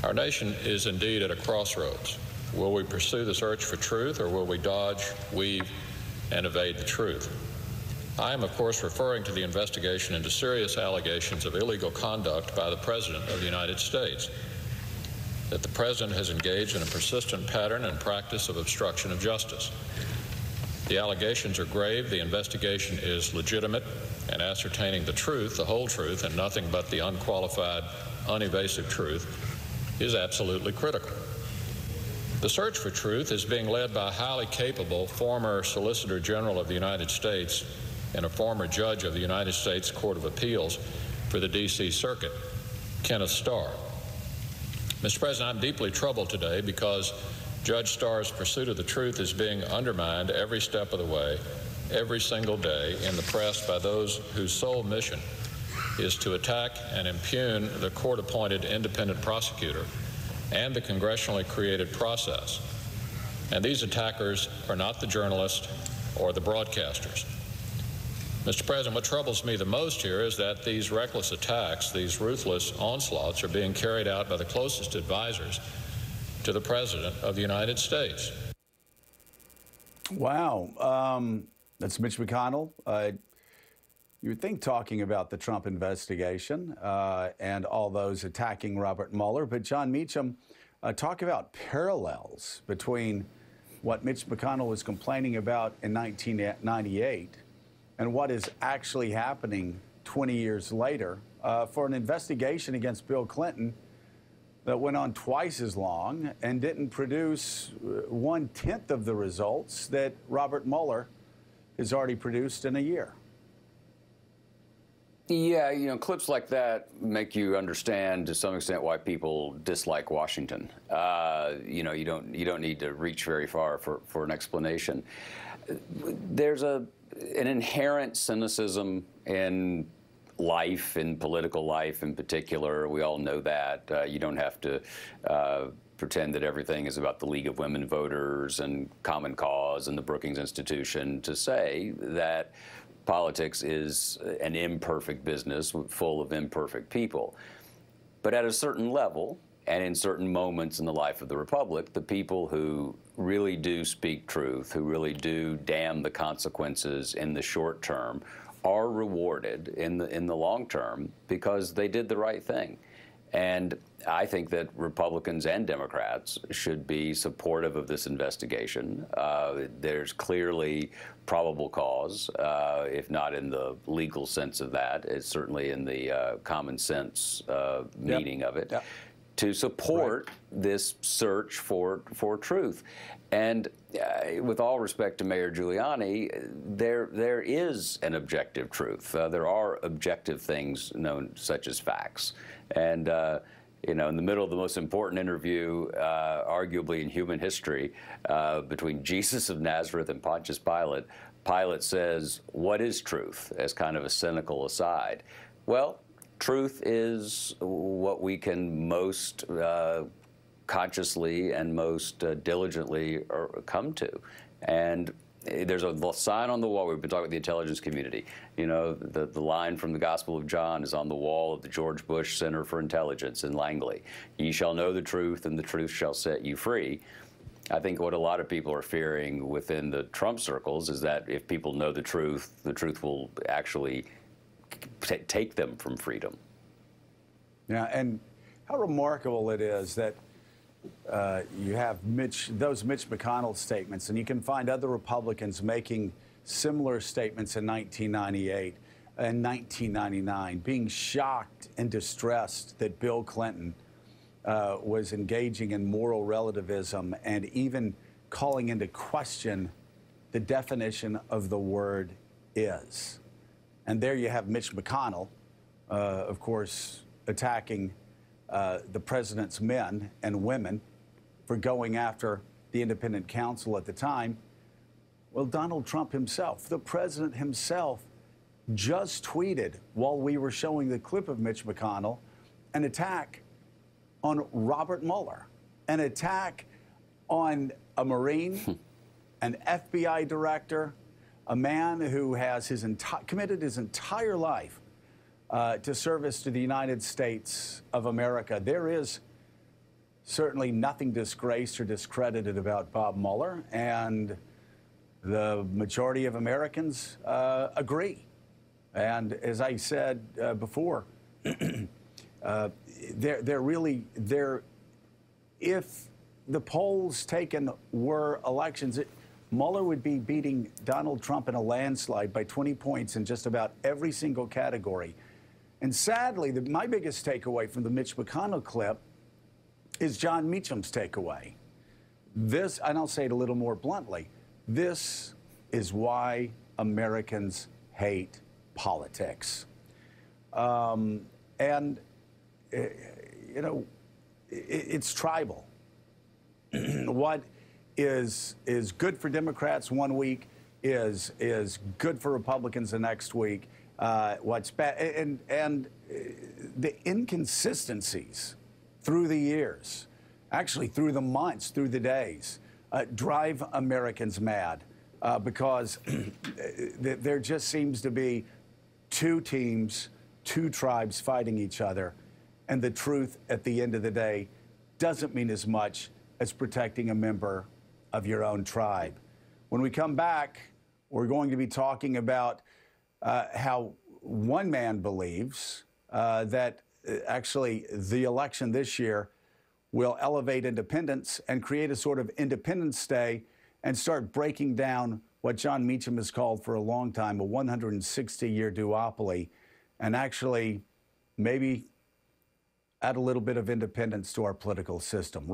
Our nation is indeed at a crossroads. Will we pursue the search for truth, or will we dodge, weave, and evade the truth? I am, of course, referring to the investigation into serious allegations of illegal conduct by the President of the United States, that the President has engaged in a persistent pattern and practice of obstruction of justice. The allegations are grave, the investigation is legitimate, and ascertaining the truth, the whole truth, and nothing but the unqualified, unevasive truth is absolutely critical. The search for truth is being led by a highly capable former Solicitor General of the United States and a former judge of the United States Court of Appeals for the D.C. Circuit, Kenneth Starr. Mr. President, I'm deeply troubled today because Judge Starr's pursuit of the truth is being undermined every step of the way, every single day in the press by those whose sole mission is to attack and impugn the court-appointed independent prosecutor and the congressionally created process. And these attackers are not the journalists or the broadcasters. Mr. President, what troubles me the most here is that these reckless attacks, these ruthless onslaughts, are being carried out by the closest advisors to the President of the United States. Wow. That's Mitch McConnell. You would think talking about the Trump investigation and all those attacking Robert Mueller, but John Meacham, talk about parallels between what Mitch McConnell was complaining about in 1998 and what is actually happening 20 years later for an investigation against Bill Clinton that went on twice as long and didn't produce 1/10 of the results that Robert Mueller has already produced in a year. Yeah, you know, clips like that make you understand to some extent why people dislike Washington. You know, you don't need to reach very far for an explanation. There's an inherent cynicism in life, in political life in particular. We all know that. You don't have to pretend that everything is about the League of Women Voters and Common Cause and the Brookings Institution to say that politics is an imperfect business full of imperfect people. But at a certain level, and in certain moments in the life of the Republic, the people who really do speak truth, who really do damn the consequences in the short term, are rewarded in the long term because they did the right thing. And I think that Republicans and Democrats should be supportive of this investigation. There's clearly probable cause, if not in the legal sense of that, it's certainly in the common sense meaning of it, to support this search for truth. And with all respect to Mayor Giuliani, there is an objective truth. There are objective things known such as facts. And you know, in the middle of the most important interview, arguably in human history, between Jesus of Nazareth and Pontius Pilate, Pilate says, "What is truth?" as kind of a cynical aside. Well, truth is what we can most consciously and most diligently come to. And there's a sign on the wall. We've been talking about the intelligence community. You know, the line from the Gospel of John is on the wall of the George Bush Center for Intelligence in Langley. "Ye shall know the truth, and the truth shall set you free." I think what a lot of people are fearing within the Trump circles is that if people know the truth will actually take them from freedom. Yeah, and how remarkable it is that you have those Mitch McConnell statements, and you can find other Republicans making similar statements in 1998 and 1999, being shocked and distressed that Bill Clinton was engaging in moral relativism and even calling into question the definition of the word is. And there you have Mitch McConnell, of course, attacking the president's men and women for going after the independent counsel at the time. Well, Donald Trump himself, the president himself, just tweeted while we were showing the clip of Mitch McConnell an attack on Robert Mueller, an attack on a Marine, an FBI director, a man who has committed his entire life to service to the United States of America. There is certainly nothing disgraced or discredited about Bob Mueller, and the majority of Americans agree. And as I said before, if the polls taken were elections, Mueller would be beating Donald Trump in a landslide by 20 points in just about every single category. And sadly, my biggest takeaway from the Mitch McConnell clip is John Meacham's takeaway. This, and I'll say it a little more bluntly, this is why Americans hate politics. It's tribal. What is good for Democrats one week is good for Republicans the next week. What's bad, and the inconsistencies through the years, actually through the months, through the days, drive Americans mad because there just seems to be two teams, two tribes fighting each other, and the truth at the end of the day doesn't mean as much as protecting a member of your own tribe. When we come back, we're going to be talking about how one man believes that actually the election this year will elevate independence and create a sort of Independence Day and start breaking down what John Meacham has called for a long time a 160-year duopoly, and actually maybe add a little bit of independence to our political system.